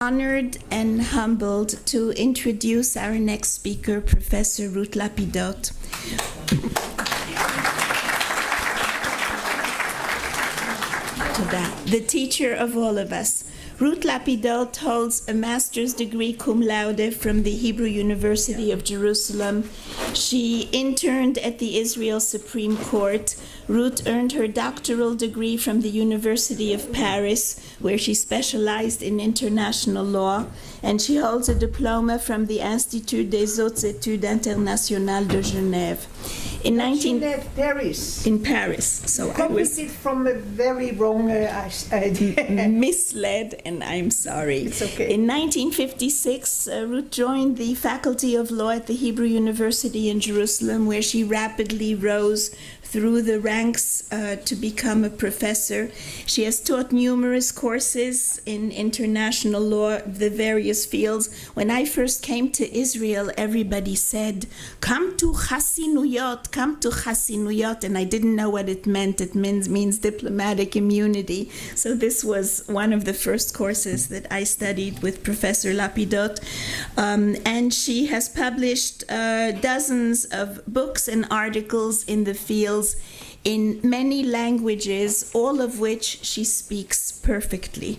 Honored and humbled to introduce our next speaker, Professor Ruth Lapidoth. The teacher of all of us. Ruth Lapidoth holds a master's degree cum laude from the Hebrew University of Jerusalem. She interned at the Israel Supreme Court. Ruth earned her doctoral degree from the University of Paris, where she specialized in international law, and she holds a diploma from the Institut des Hautes Études Internationales de Genève. Paris. In Paris. So I was from a very wrong idea. Misled, and I'm sorry. It's okay. In 1956, Ruth joined the Faculty of Law at the Hebrew University in Jerusalem, where she rapidly rose through the ranks to become a professor. She has taught numerous courses in international law, the various fields. When I first came to Israel, everybody said, come to Chasinuyot, and I didn't know what it meant. It means diplomatic immunity. So this was one of the first courses that I studied with Professor Lapidoth. And she has published dozens of books and articles in the field in many languages, all of which she speaks perfectly.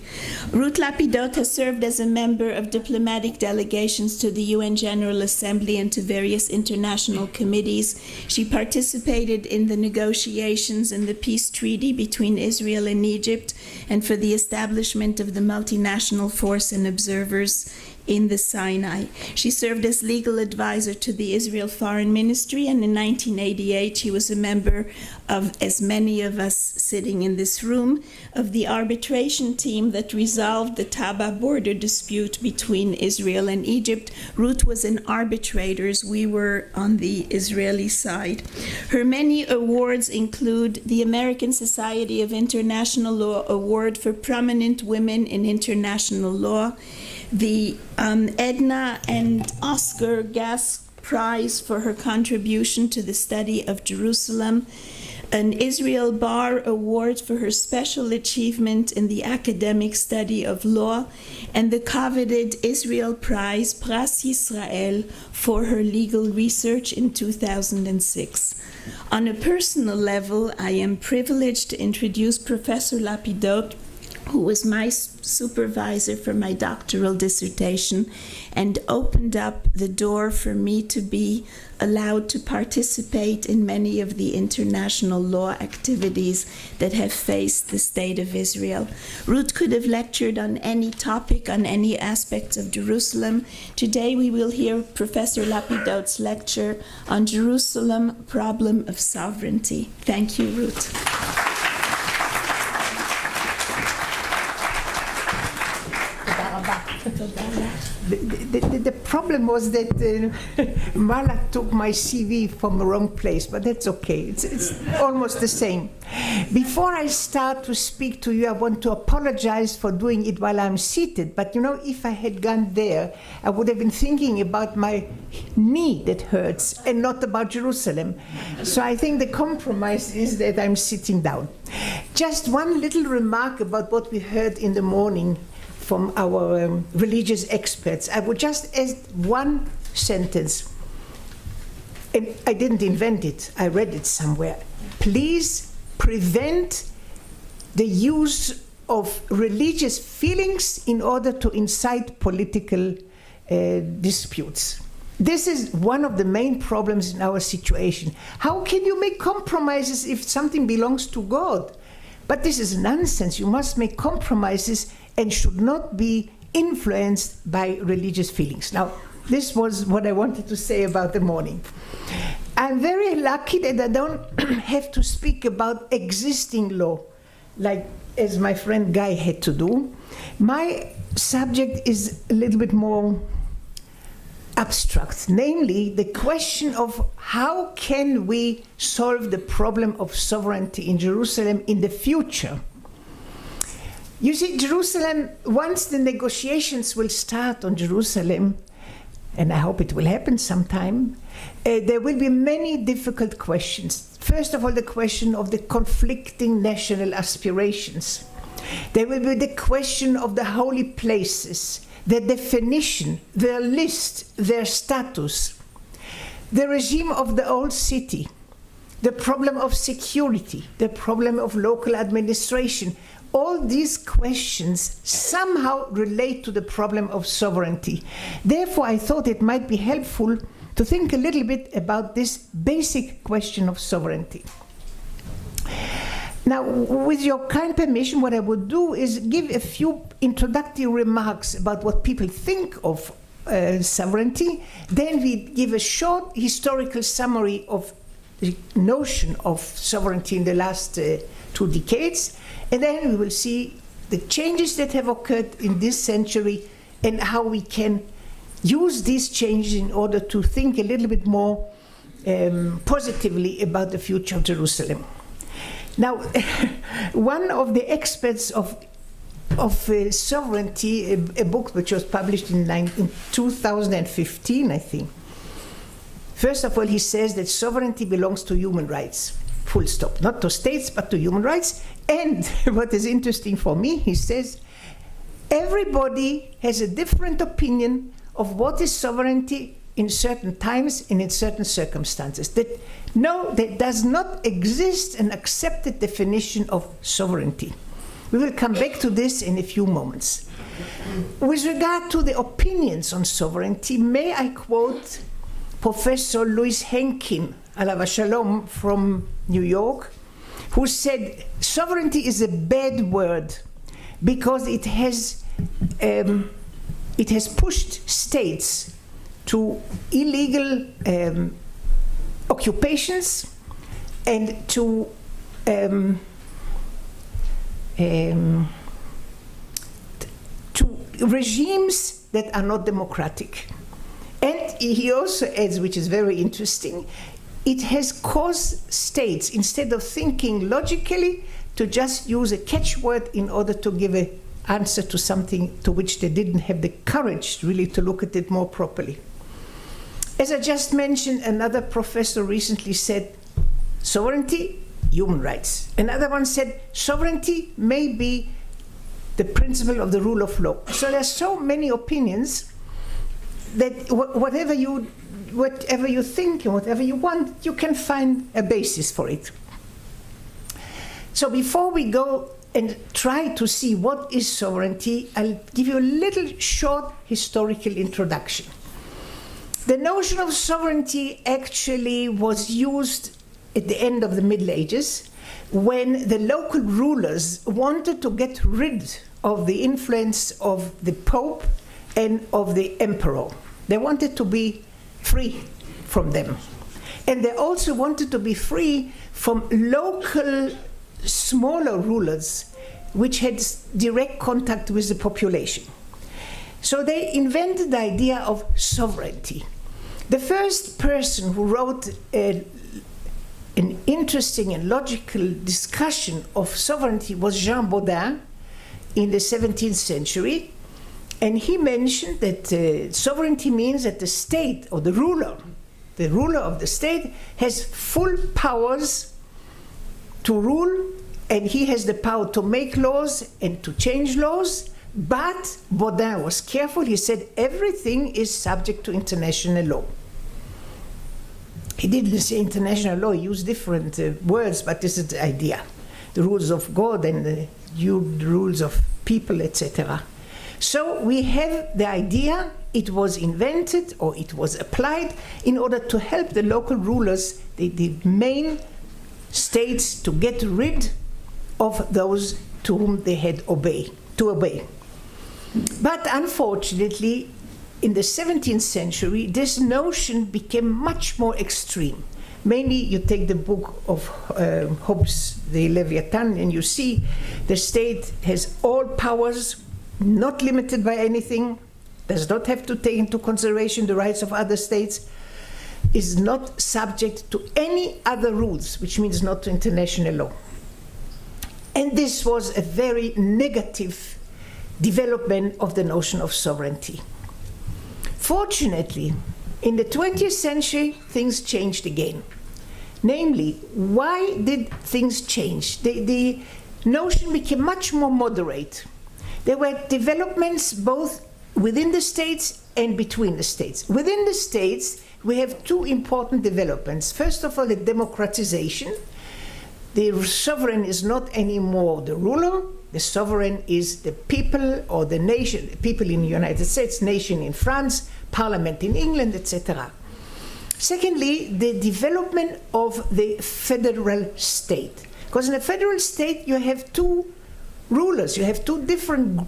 Ruth Lapidoth has served as a member of diplomatic delegations to the UN General Assembly and to various international committees. She participated in the negotiations in the peace treaty between Israel and Egypt and for the establishment of the multinational force and observers in the Sinai. She served as legal advisor to the Israel Foreign Ministry, and in 1988 she was a member of, as many of us sitting in this room, of the arbitration team that resolved the Taba border dispute between Israel and Egypt. Ruth was an arbitrator. We were on the Israeli side. Her many awards include the American Society of International Law Award for Prominent Women in International Law, the Edna and Oscar Gass Prize for her contribution to the study of Jerusalem, an Israel Bar Award for her special achievement in the academic study of law, and the coveted Israel Prize, Pras Yisrael, for her legal research in 2006. On a personal level, I am privileged to introduce Professor Lapidoth, who was my supervisor for my doctoral dissertation and opened up the door for me to be allowed to participate in many of the international law activities that have faced the state of Israel. Ruth could have lectured on any topic, on any aspects of Jerusalem. Today we will hear Professor Lapidoth's lecture on Jerusalem, Problem of Sovereignty. Thank you, Ruth. The problem was that Mala took my CV from the wrong place, but that's okay. It's almost the same. Before I start to speak to you, I want to apologize for doing it while I'm seated. But you know, if I had gone there, I would have been thinking about my knee that hurts and not about Jerusalem. So I think the compromise is that I'm sitting down. Just one little remark about what we heard in the morning from our religious experts. I would just add one sentence, and I didn't invent it, I read it somewhere. Please prevent the use of religious feelings in order to incite political disputes. This is one of the main problems in our situation. How can you make compromises if something belongs to God? But this is nonsense. You must make compromises and should not be influenced by religious feelings. Now, this was what I wanted to say about the morning. I'm very lucky that I don't have to speak about existing law, like as my friend Guy had to do. My subject is a little bit more abstract, namely the question of how can we solve the problem of sovereignty in Jerusalem in the future. You see, Jerusalem, once the negotiations will start on Jerusalem, and I hope it will happen sometime, there will be many difficult questions. First of all, the question of the conflicting national aspirations. There will be the question of the holy places. their definition, their list, their status, the regime of the old city, the problem of security, the problem of local administration. All these questions somehow relate to the problem of sovereignty. Therefore, I thought it might be helpful to think a little bit about this basic question of sovereignty. Now, with your kind permission, what I would do is give a few introductory remarks about what people think of sovereignty. Then we give a short historical summary of the notion of sovereignty in the last 2 decades. And then we will see the changes that have occurred in this century and how we can use these changes in order to think a little bit more positively about the future of Jerusalem. Now, one of the experts of sovereignty, a book which was published in 2015, I think. First of all, he says that sovereignty belongs to human rights, full stop. Not to states, but to human rights. And what is interesting for me, he says, everybody has a different opinion of what is sovereignty in certain times and in certain circumstances. That there does not exist an accepted definition of sovereignty. We will come back to this in a few moments. With regard to the opinions on sovereignty, may I quote Professor Louis Henkin, alav shalom, from New York, who said, sovereignty is a bad word because it has pushed states to illegal occupations and to regimes that are not democratic. And he also adds, which is very interesting, it has caused states, instead of thinking logically, to just use a catchword in order to give an answer to something to which they didn't have the courage really to look at it more properly. As I just mentioned, another professor recently said, sovereignty, human rights. Another one said, sovereignty may be the principle of the rule of law. So there are so many opinions that whatever you think and whatever you want, you can find a basis for it. So before we go and try to see what is sovereignty, I'll give you a little short historical introduction. The notion of sovereignty actually was used at the end of the Middle Ages when the local rulers wanted to get rid of the influence of the Pope and of the Emperor. They wanted to be free from them. And they also wanted to be free from local smaller rulers which had direct contact with the population. So they invented the idea of sovereignty. The first person who wrote an interesting and logical discussion of sovereignty was Jean Bodin in the 17th century. And he mentioned that sovereignty means that the state, or the ruler of the state, has full powers to rule, and he has the power to make laws and to change laws. But Bodin was careful. He said everything is subject to international law. He didn't say international law, he used different words, but this is the idea. The rules of God and the rules of people, etc. So we have the idea, it was invented or it was applied in order to help the local rulers, the main states, to get rid of those to whom they had to obey. But unfortunately, in the 17th century, this notion became much more extreme. Mainly, you take the book of Hobbes, the Leviathan, and you see the state has all powers, not limited by anything, does not have to take into consideration the rights of other states, is not subject to any other rules, which means not to international law. And this was a very negative development of the notion of sovereignty. Fortunately, in the 20th century, things changed again. Namely, why did things change? The notion became much more moderate. There were developments both within the states and between the states. Within the states, we have two important developments. First of all, the democratization. The sovereign is not anymore the ruler. The sovereign is the people or the nation, people in the United States, nation in France, parliament in England, etc. Secondly, the development of the federal state. Because in a federal state, you have two rulers, you have two different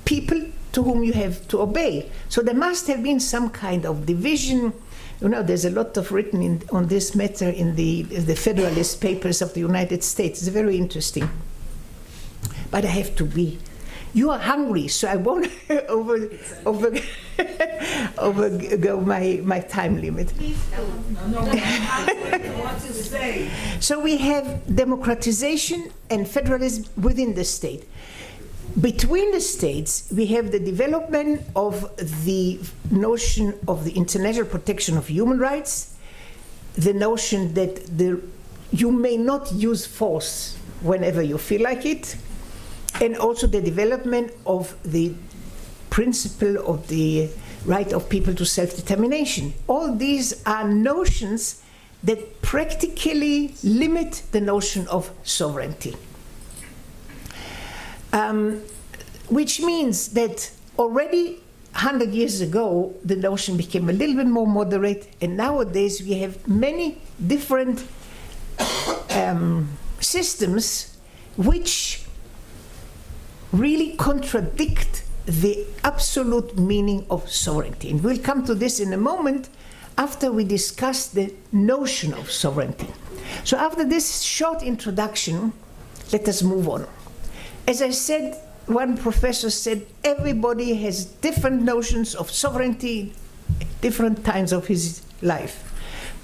people to whom you have to obey. So there must have been some kind of division. You know, there's a lot of written on this matter in the Federalist Papers of the United States. It's very interesting. But I have to be. You are hungry, so I won't overgo my time limit. So we have democratization and federalism within the state. Between the states, we have the development of the notion of the international protection of human rights, the notion that you may not use force whenever you feel like it, and also the development of the principle of the right of people to self-determination. All these are notions that practically limit the notion of sovereignty. Which means that already 100 years ago, the notion became a little bit more moderate, and nowadays we have many different systems which really contradict the absolute meaning of sovereignty. And we'll come to this in a moment after we discuss the notion of sovereignty. So after this short introduction, let us move on. As I said, one professor said, everybody has different notions of sovereignty at different times of his life.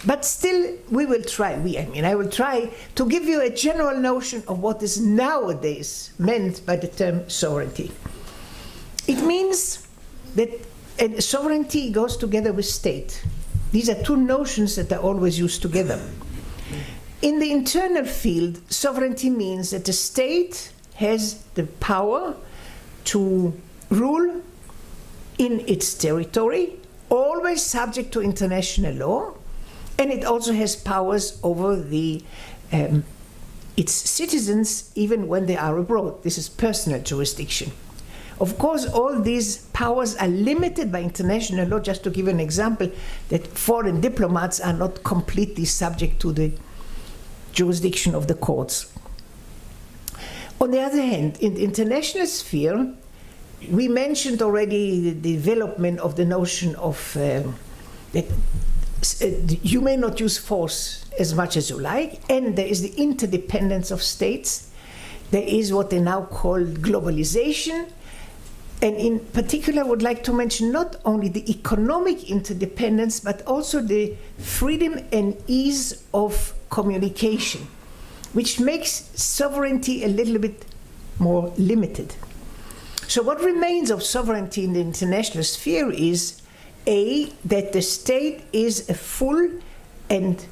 But still, we will try, I will try to give you a general notion of what is nowadays meant by the term sovereignty. It means that sovereignty goes together with state. These are two notions that are always used together. In the internal field, sovereignty means that the state has the power to rule in its territory, always subject to international law, and it also has powers over its citizens even when they are abroad. This is personal jurisdiction. Of course, all these powers are limited by international law. Just to give an example, that foreign diplomats are not completely subject to the jurisdiction of the courts. On the other hand, in the international sphere, we mentioned already the development of the notion of that you may not use force as much as you like, and there is the interdependence of states. There is what they now call globalization, and in particular I would like to mention not only the economic interdependence, but also the freedom and ease of communication, which makes sovereignty a little bit more limited. So what remains of sovereignty in the international sphere is that the state is a full and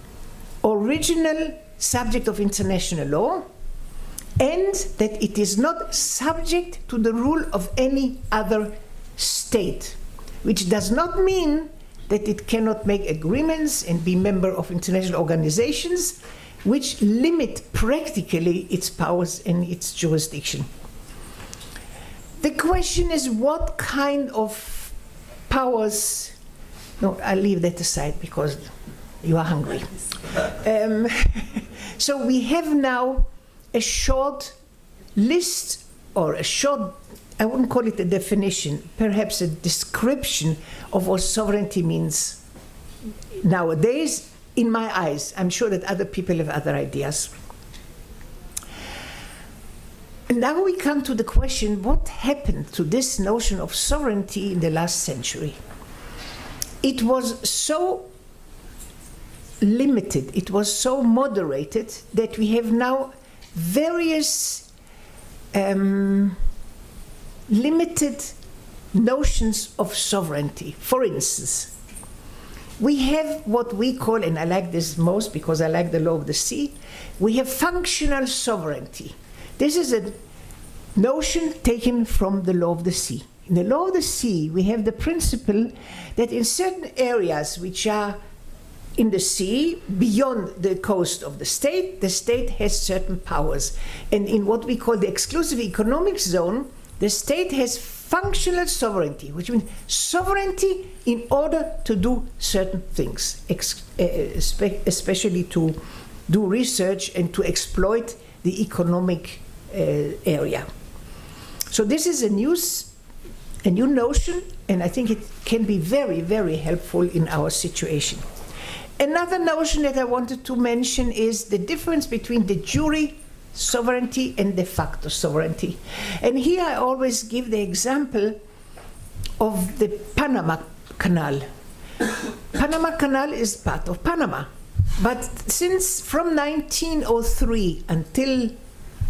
original subject of international law, and that it is not subject to the rule of any other state, which does not mean that it cannot make agreements and be member of international organizations which limit practically its powers and its jurisdiction. The question is what kind of powers, no, I'll leave that aside because you are hungry. So we have now a short list, or a short, I wouldn't call it a definition, perhaps a description of what sovereignty means nowadays, in my eyes. I'm sure that other people have other ideas. And now we come to the question, what happened to this notion of sovereignty in the last century? It was so limited, it was so moderated, that we have now various limited notions of sovereignty. For instance, we have what we call, and I like this most because I like the law of the sea, we have functional sovereignty. This is a notion taken from the law of the sea. In the law of the sea, we have the principle that in certain areas which are in the sea, beyond the coast of the state has certain powers. And in what we call the exclusive economic zone, the state has functional sovereignty, which means sovereignty in order to do certain things, especially to do research and to exploit the economic area. So this is a new notion, and I think it can be very, very helpful in our situation. Another notion that I wanted to mention is the difference between de jure sovereignty and de facto sovereignty. And here I always give the example of the Panama Canal. Panama Canal is part of Panama. But since from 1903 until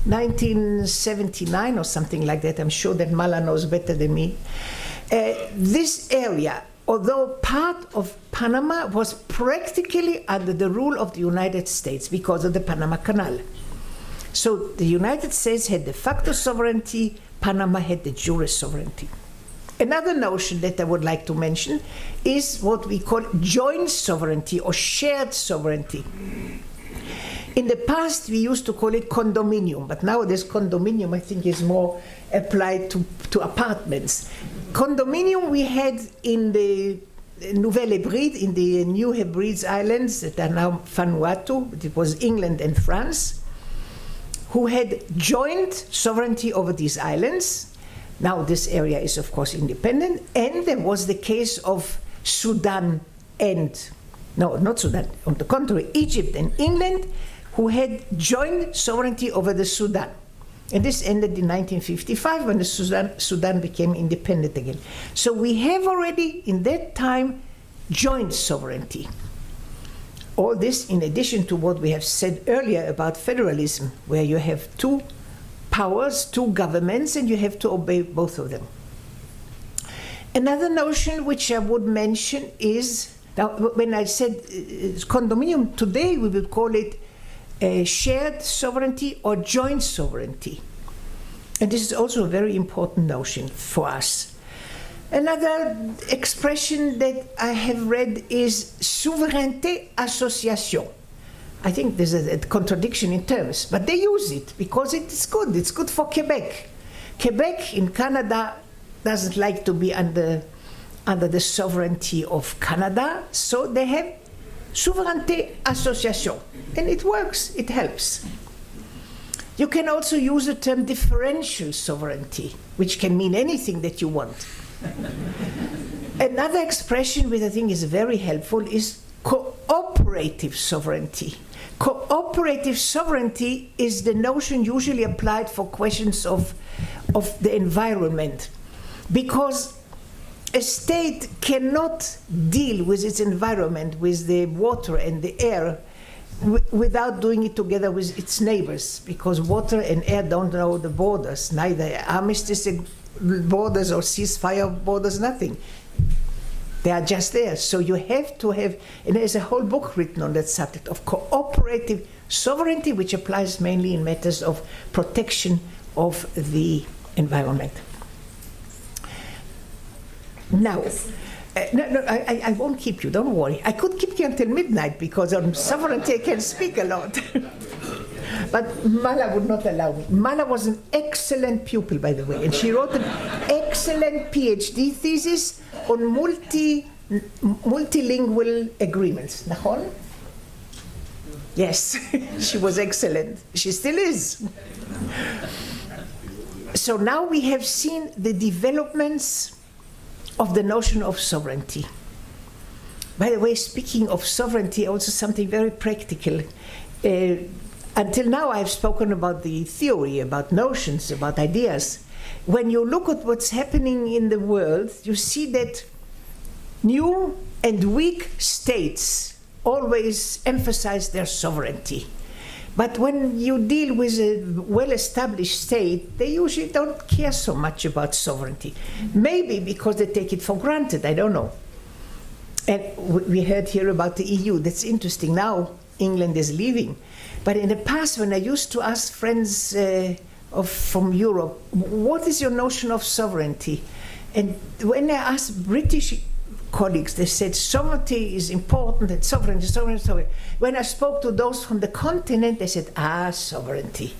1979 or something like that, I'm sure that Mala knows better than me, this area, although part of Panama, was practically under the rule of the United States because of the Panama Canal. So the United States had de facto sovereignty, Panama had de jure sovereignty. Another notion that I would like to mention is what we call joint sovereignty or shared sovereignty. In the past, we used to call it condominium, but nowadays condominium, I think, is more applied to apartments. Condominium we had in the Nouvelle Hebrides, in the New Hebrides Islands that are now Vanuatu, it was England and France, who had joint sovereignty over these islands. Now this area is of course independent, and there was the case of Sudan and, no, not Sudan, on the contrary, Egypt and England, who had joint sovereignty over the Sudan. And this ended in 1955 when the Sudan became independent again. So we have already in that time joint sovereignty. All this in addition to what we have said earlier about federalism, where you have two powers, two governments, and you have to obey both of them. Another notion which I would mention is, now when I said condominium, today we would call it shared sovereignty or joint sovereignty. And this is also a very important notion for us. Another expression that I have read is souveraineté association. I think there's a contradiction in terms, but they use it because it's good. It's good for Quebec. Quebec in Canada doesn't like to be under the sovereignty of Canada, so they have souveraineté association, and it works, it helps. You can also use the term differential sovereignty, which can mean anything that you want. Another expression which I think is very helpful is cooperative sovereignty. Cooperative sovereignty is the notion usually applied for questions of the environment, because a state cannot deal with its environment, with the water and the air, without doing it together with its neighbors, because water and air don't know the borders, neither armistice borders or ceasefire borders, nothing. They are just there. So you have to have, and there's a whole book written on that subject of cooperative sovereignty, which applies mainly in matters of protection of the environment. Now, I won't keep you, don't worry. I could keep you until midnight because on sovereignty I can speak a lot. But Mala would not allow me. Mala was an excellent pupil, by the way, and she wrote an excellent PhD thesis on multilingual agreements. Nahon? Yes, she was excellent. She still is. So now we have seen the developments of the notion of sovereignty. By the way, speaking of sovereignty, also something very practical. Until now I've spoken about the theory, about notions, about ideas. When you look at what's happening in the world, you see that new and weak states always emphasize their sovereignty. But when you deal with a well-established state, they usually don't care so much about sovereignty. Maybe because they take it for granted, I don't know. And we heard here about the EU. That's interesting. Now England is leaving. But in the past, when I used to ask friends from Europe, what is your notion of sovereignty? And when I asked British colleagues, they said sovereignty is important, and sovereignty, sovereignty, sovereignty. When I spoke to those from the continent, they said, sovereignty.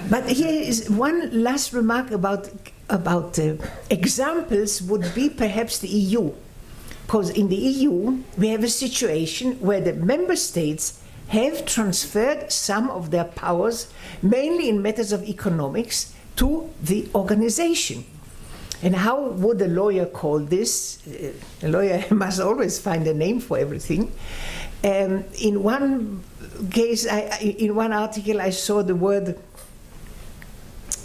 But here is one last remark about examples would be perhaps the EU. Because in the EU, we have a situation where the member states have transferred some of their powers, mainly in matters of economics, to the organization. And how would a lawyer call this? A lawyer must always find a name for everything. In one case, in one article, I saw the word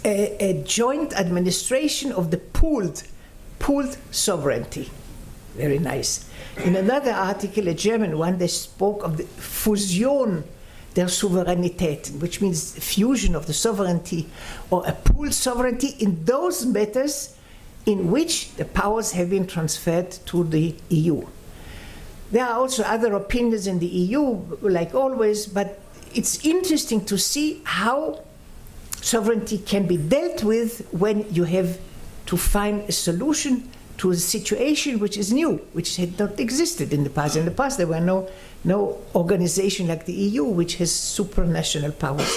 a joint administration of the pooled sovereignty. Very nice. In another article, a German one, they spoke of the Fusion der Souveränität, which means fusion of the sovereignty or a pooled sovereignty in those matters in which the powers have been transferred to the EU. There are also other opinions in the EU, like always, but it's interesting to see how sovereignty can be dealt with when you have to find a solution to a situation which is new, which had not existed in the past. In the past, there were no organization like the EU which has supranational powers.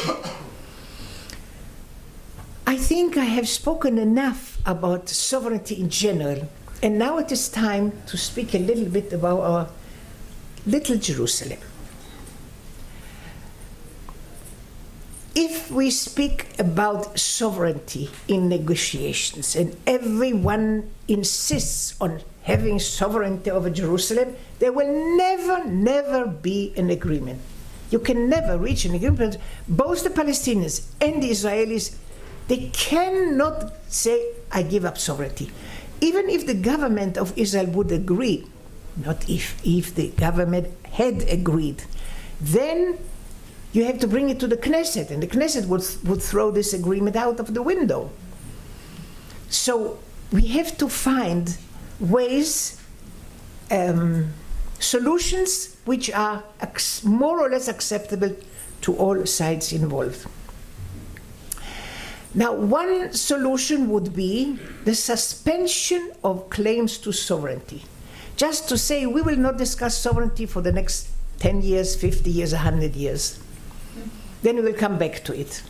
I think I have spoken enough about sovereignty in general, and now it is time to speak a little bit about our little Jerusalem. If we speak about sovereignty in negotiations, and everyone insists on having sovereignty over Jerusalem, there will never be an agreement. You can never reach an agreement. Both the Palestinians and the Israelis, they cannot say, I give up sovereignty. Even if the government of Israel would agree, not if the government had agreed, then you have to bring it to the Knesset, and the Knesset would throw this agreement out of the window. So we have to find ways, solutions which are more or less acceptable to all sides involved. Now, one solution would be the suspension of claims to sovereignty. Just to say, we will not discuss sovereignty for the next 10 years, 50 years, 100 years. Then we will come back to it.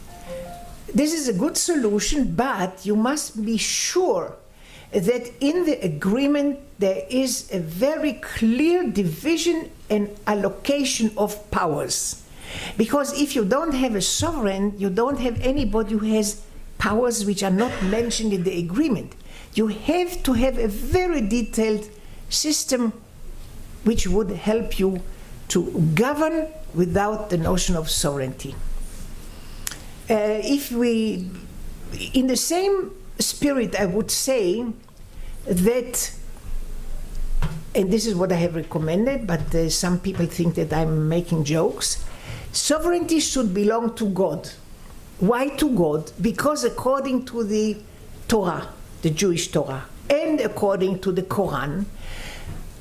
This is a good solution, but you must be sure that in the agreement there is a very clear division and allocation of powers. Because if you don't have a sovereign, you don't have anybody who has powers which are not mentioned in the agreement. You have to have a very detailed system which would help you to govern without the notion of sovereignty. If we, in the same spirit, I would say that, and this is what I have recommended, but some people think that I'm making jokes, sovereignty should belong to God. Why to God? Because according to the Torah, the Jewish Torah, and according to the Quran,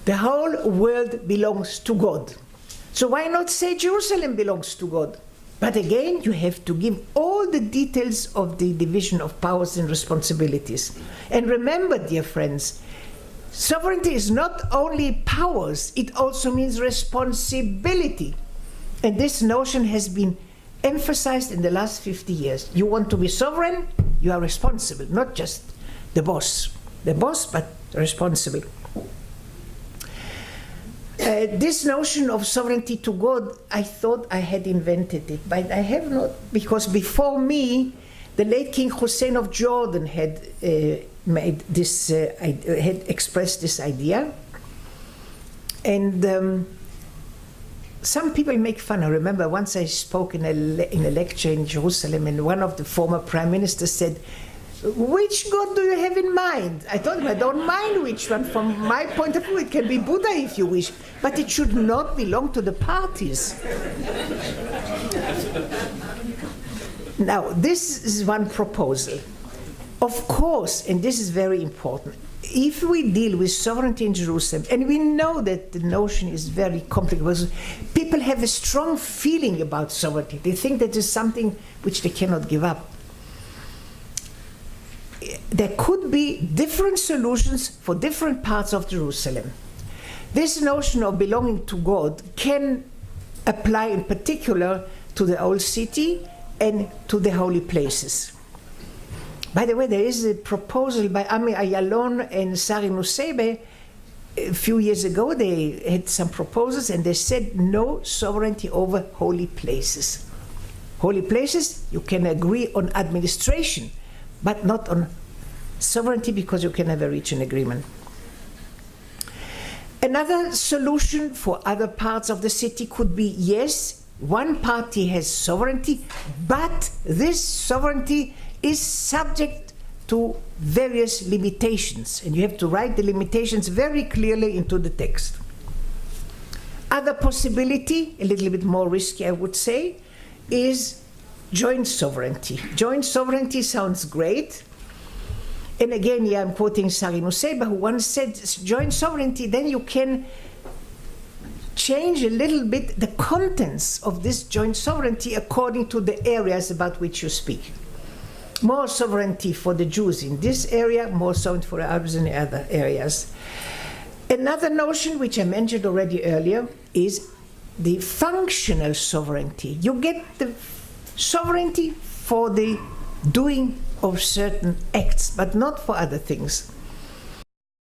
the whole world belongs to God. So why not say Jerusalem belongs to God? But again, you have to give all the details of the division of powers and responsibilities. And remember, dear friends, sovereignty is not only powers, it also means responsibility. And this notion has been emphasized in the last 50 years. You want to be sovereign, you are responsible, not just the boss. The boss, but responsible. This notion of sovereignty to God, I thought I had invented it, but I have not, because before me, the late King Hussein of Jordan had made this, had expressed this idea, and some people make fun. I remember once I spoke in a lecture in Jerusalem, and one of the former prime ministers said, "Which God do you have in mind?" I told him, I don't mind which one. From my point of view, it can be Buddha if you wish, but it should not belong to the parties. Now, this is one proposal. Of course, and this is very important, if we deal with sovereignty in Jerusalem, and we know that the notion is very complicated, because people have a strong feeling about sovereignty. They think that is something which they cannot give up. there could be different solutions for different parts of Jerusalem. This notion of belonging to God can apply in particular to the old city and to the holy places. By the way, there is a proposal by Ami Ayalon and Sari Nusseibeh. A few years ago, they had some proposals and they said no sovereignty over holy places. Holy places, you can agree on administration, but not on sovereignty because you can never reach an agreement. Another solution for other parts of the city could be, yes, one party has sovereignty, but this sovereignty is subject to various limitations, and you have to write the limitations very clearly into the text. Other possibility, a little bit more risky I would say, is joint sovereignty. Joint sovereignty sounds great. And again, here I'm quoting Sari Nusseibeh, who once said, joint sovereignty, then you can change a little bit the contents of this joint sovereignty according to the areas about which you speak. More sovereignty for the Jews in this area, more sovereignty for the Arabs in the other areas. Another notion, which I mentioned already earlier, is the functional sovereignty. You get the sovereignty for the doing of certain acts, but not for other things.